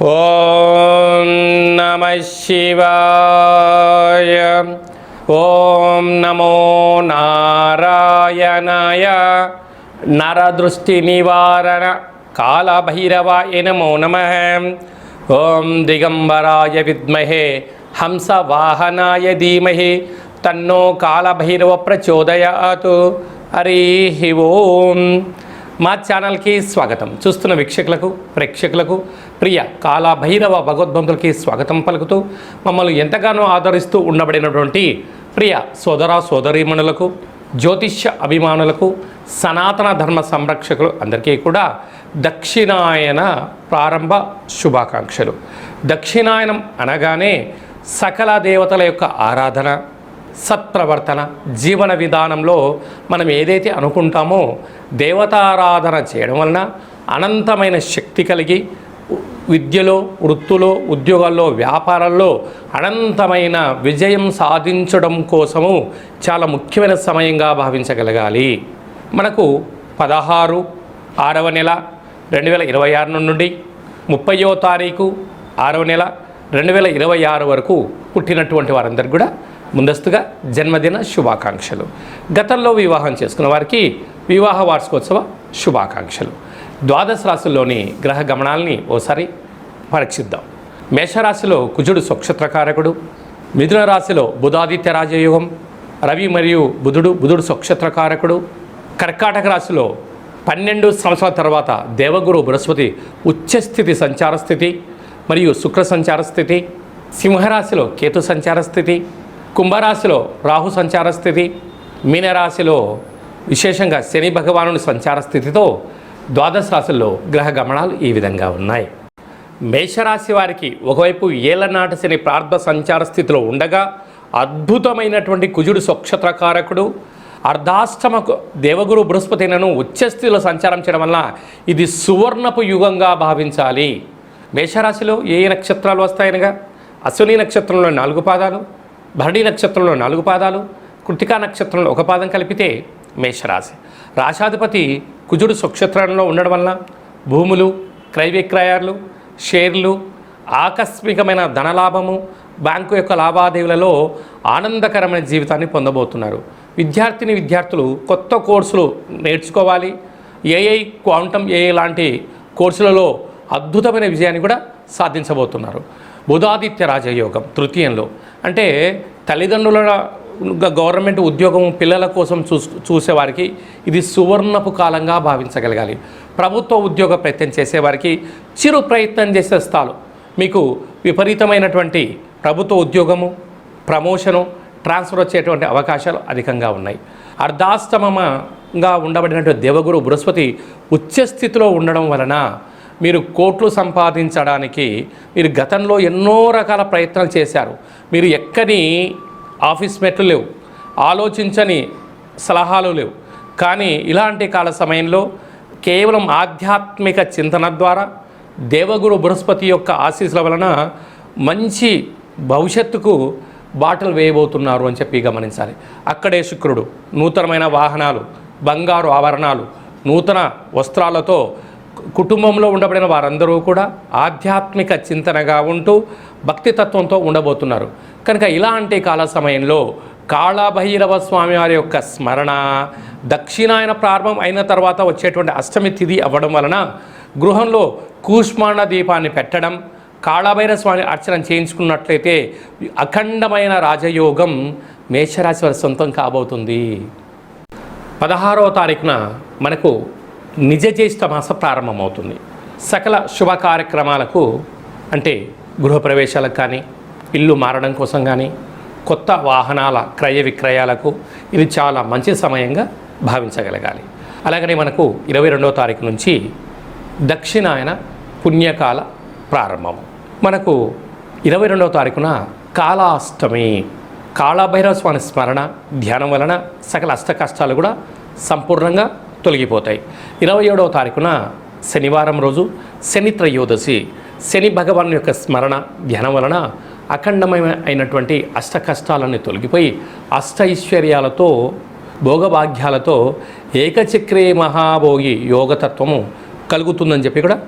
ఓం నమః శివాయ. ఓం నమో నారాయణాయ. నరదృష్టి నివారణ కాళభైరవాయ నమో నమః. ఓం దిగంబరాయ విద్మహే హంసవాహనాయ ధీమహి తన్నో కాళభైరవ ప్రచోదయాత్. హరి ఓం. మా ఛానల్కి స్వాగతం. చూస్తున్న వీక్షకులకు ప్రేక్షకులకు ప్రియ కాళభైరవ భగవద్బంధులకి స్వాగతం పలుకుతూ మమ్మల్ని ఎంతగానో ఆదరిస్తూ ఉండబడినటువంటి ప్రియ సోదర సోదరీమణులకు, జ్యోతిష్య అభిమానులకు, సనాతన ధర్మ సంరక్షకులు అందరికీ కూడా దక్షిణాయన ప్రారంభ శుభాకాంక్షలు. దక్షిణాయనం అనగానే సకల దేవతల యొక్క ఆరాధన, సత్ప్రవర్తన, జీవన విధానంలో మనం ఏదైతే అనుకుంటామో దేవతారాధన చేయడం వలన అనంతమైన శక్తి కలిగి విద్యలో, వృత్తులో, ఉద్యోగాల్లో, వ్యాపారాల్లో అనంతమైన విజయం సాధించడం కోసము చాలా ముఖ్యమైన సమయంగా భావించగలగాలి. మనకు 16/6వ నెల 2026 నుండి 30వ తారీఖు 6వ నెల 2026 వరకు పుట్టినటువంటి వారందరికీ కూడా ముందస్తుగా జన్మదిన శుభాకాంక్షలు. గతంలో వివాహం చేసుకున్న వారికి వివాహ వార్షికోత్సవ శుభాకాంక్షలు. ద్వాదశ రాశుల్లోని గ్రహ గమనాల్ని ఓసారి పరీక్షిద్దాం. మేషరాశిలో కుజుడు స్వక్షత్రకారకుడు, మిథున రాశిలో బుధాదిత్య రాజయోగం, రవి మరియు బుధుడు స్వక్షత్రకారకుడు, కర్కాటక రాశిలో 12 సంవత్సరాల తర్వాత దేవగురు బృహస్పతి ఉచ్చస్థితి సంచార స్థితి మరియు శుక్ర సంచార స్థితి, సింహరాశిలో కేతు సంచార స్థితి, కుంభరాశిలో రాహు సంచార స్థితి, మీనరాశిలో విశేషంగా శని భగవానుని సంచార స్థితితో ద్వాదశ రాశుల్లో గ్రహ గమనాలు ఈ విధంగా ఉన్నాయి. మేషరాశి వారికి ఒకవైపు ఏళ్లనాటి శని ప్రార్థ సంచార స్థితిలో ఉండగా అద్భుతమైనటువంటి కుజుడు స్వక్షత్రకారకుడు అర్ధాష్టమ దేవగురు బృహస్పతినను ఉచ్చస్థితిలో సంచారం చేయడం వల్ల ఇది సువర్ణపు యుగంగా భావించాలి. మేషరాశిలో ఏ నక్షత్రాలు వస్తాయనగా అశ్విని నక్షత్రంలో 4 పాదాలు, భరణి నక్షత్రంలో 4 పాదాలు, కృతికా నక్షత్రంలో 1 పాదం కలిపితే మేషరాశి. రాశాధిపతి కుజుడు స్వక్షత్రంలో ఉండడం వల్ల భూములు, క్రయ విక్రయాలు, షేర్లు, ఆకస్మికమైన ధనలాభము, బ్యాంకు యొక్క లావాదేవీలలో ఆనందకరమైన జీవితాన్ని పొందబోతున్నారు. విద్యార్థులు కొత్త కోర్సులు నేర్చుకోవాలి. ఏఐ, క్వాంటమ్ ఏఐ లాంటి కోర్సులలో అద్భుతమైన విజయాన్ని కూడా సాధించబోతున్నారు. బుధాదిత్య రాజయోగం తృతీయంలో, అంటే తల్లిదండ్రుల గవర్నమెంట్ ఉద్యోగం పిల్లల కోసం చూసేవారికి ఇది సువర్ణపు కాలంగా భావించగలగాలి. ప్రభుత్వ ఉద్యోగ ప్రయత్నం చేసేవారికి చిరు ప్రయత్నం చేసేస్తారు. మీకు విపరీతమైనటువంటి ప్రభుత్వ ఉద్యోగము, ప్రమోషను, ట్రాన్స్ఫర్ వచ్చేటువంటి అవకాశాలు అధికంగా ఉన్నాయి. అర్ధాష్టమంగా ఉండబడినటువంటి దేవగురు బృహస్పతి ఉచ్చస్థితిలో ఉండడం వలన మీరు కోట్లు సంపాదించడానికి మీరు గతంలో ఎన్నో రకాల ప్రయత్నాలు చేశారు. మీరు ఎక్కని ఆఫీస్ మెట్లు లేవు, ఆలోచించని సలహాలు లేవు. కానీ ఇలాంటి కాల సమయంలో కేవలం ఆధ్యాత్మిక చింతన ద్వారా దేవగురు బృహస్పతి యొక్క ఆశీస్సుల వలన మంచి భవిష్యత్తుకు బాటలు వేయబోతున్నారు అని చెప్పి గమనించాలి. అక్కడే శుక్రుడు నూతనమైన వాహనాలు, బంగారు ఆభరణాలు, నూతన వస్త్రాలతో కుటుంబంలో ఉండబడిన వారందరూ కూడా ఆధ్యాత్మిక చింతనగా ఉంటూ భక్తితత్వంతో ఉండబోతున్నారు. కనుక ఇలాంటి కాల సమయంలో కాళభైరవ స్వామి వారి యొక్క స్మరణ, దక్షిణాయన ప్రారంభం అయిన తర్వాత వచ్చేటువంటి అష్టమి తిథి అవ్వడం వలన గృహంలో కూష్మాండ దీపాన్ని పెట్టడం, కాళభైరవ స్వామి అర్చన చేయించుకున్నట్లయితే అఖండమైన రాజయోగం మేషరాశి వారి సొంతం కాబోతుంది. 16వ తారీఖున మనకు నిజ జ్యేష్ఠ మాస ప్రారంభమవుతుంది. సకల శుభ కార్యక్రమాలకు, అంటే గృహప్రవేశాలకు కానీ, ఇల్లు మారడం కోసం కానీ, కొత్త వాహనాల క్రయ విక్రయాలకు ఇది చాలా మంచి సమయంగా భావించగలగాలి. అలాగనే మనకు 22వ తారీఖు నుంచి దక్షిణాయన పుణ్యకాల ప్రారంభము. మనకు 22వ తారీఖున కాళాష్టమి, కాళభైరవ స్వామి స్మరణ ధ్యానం వలన సకల అష్ట కష్టాలు కూడా సంపూర్ణంగా తొలగిపోతాయి. 27వ తారీఖున శనివారం రోజు శని త్రయోదశి, శని భగవాన్ యొక్క స్మరణ ధ్యానం వలన అఖండమైనటువంటి అష్ట కష్టాలన్నీ తొలగిపోయి అష్టైశ్వర్యాలతో, భోగభాగ్యాలతో ఏకచక్రే మహాభోగి యోగతత్వము కలుగుతుందని చెప్పి కూడా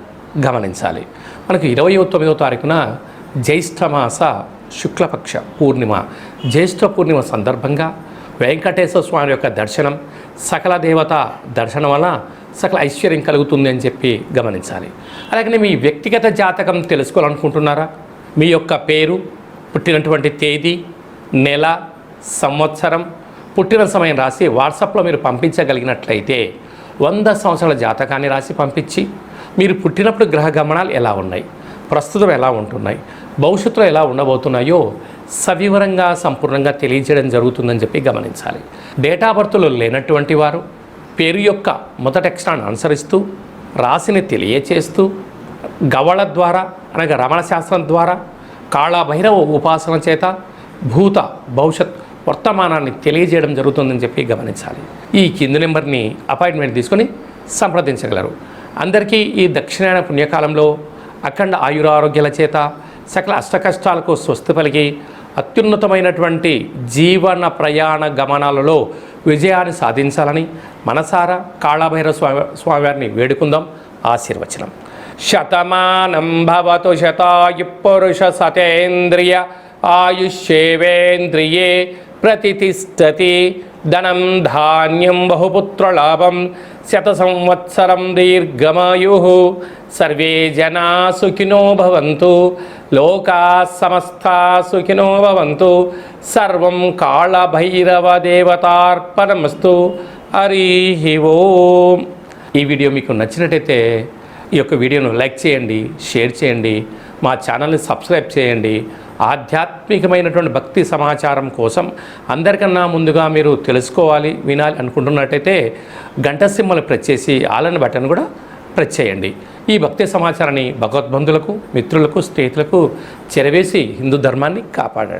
గమనించాలి. మనకు 29వ తారీఖున జ్యేష్ఠమాస శుక్లపక్ష పూర్ణిమ. జ్యేష్ఠ పూర్ణిమ సందర్భంగా వెంకటేశ్వర స్వామి యొక్క దర్శనం, సకల దేవత దర్శనం వల్ల సకల ఐశ్వర్యం కలుగుతుంది అని చెప్పి గమనించాలి. అలాగే మీ వ్యక్తిగత జాతకం తెలుసుకోవాలనుకుంటున్నారా? మీ యొక్క పేరు, పుట్టినటువంటి తేదీ, నెల, సంవత్సరం, పుట్టిన సమయం రాసి వాట్సాప్లో మీరు పంపించగలిగినట్లయితే 100 సంవత్సరాల జాతకాన్ని రాసి పంపించి మీరు పుట్టినప్పుడు గ్రహ గమనాలు ఎలా ఉన్నాయి, ప్రస్తుతం ఎలా ఉంటున్నాయి, భవిష్యత్తులో ఎలా ఉండబోతున్నాయో సవివరంగా సంపూర్ణంగా తెలియజేయడం జరుగుతుందని చెప్పి గమనించాలి. డేట్ ఆఫ్ బర్త్లో లేనటువంటి వారు పేరు యొక్క మొదటి అక్షరాన్ని అనుసరిస్తూ రాశిని తెలియచేస్తూ గవళ ద్వారా అనగా రమణ శాస్త్రం ద్వారా కాళభైరవ ఉపాసన చేత భూత భవిష్యత్ వర్తమానాన్ని తెలియజేయడం జరుగుతుందని చెప్పి గమనించాలి. ఈ కింది నెంబర్ని అపాయింట్మెంట్ తీసుకొని సంప్రదించగలరు. అందరికీ ఈ దక్షిణాయన పుణ్యకాలంలో అఖండ ఆయురారోగ్యాల చేత సకల అష్టకష్టాలకు స్వస్తి పలికి అత్యున్నతమైనటువంటి జీవన ప్రయాణ గమనాలలో విజయాన్ని సాధించాలని మనసారా కాళభైరవ స్వామివారిని వేడుకుందాం. ఆశీర్వచనం. శతమానం భవతు శతాయు పురుష సతేంద్రియ ఆయుష్యేవేంద్రియే ప్రతిష్టతి. ధనం ధాన్యం బహుపుత్రలాభం శత సంవత్సరం దీర్ఘమాయు. సర్వే జనా సుఖినో భవంతు. లోకా సమస్తా సుఖినో భవంతు. సర్వం కాళభైరవ దేవతార్పణమస్తు. హరి ఓం. ఈ వీడియో మీకు నచ్చినట్టయితే ఈ యొక్క వీడియోను లైక్ చేయండి, షేర్ చేయండి, మా ఛానల్ని సబ్స్క్రైబ్ చేయండి. ఆధ్యాత్మికమైనటువంటి భక్తి సమాచారం కోసం అందరికన్నా ముందుగా మీరు తెలుసుకోవాలి, వినాలి అనుకుంటున్నట్టయితే గంట సింబల్ ప్రెస్ చేసి ఆలన్ బటన్ కూడా ప్రెస్ చేయండి. ఈ భక్తి సమాచారాన్ని భగవద్బంధులకు, మిత్రులకు, స్నేహితులకు చేరవేసి హిందూ ధర్మాన్ని కాపాడండి.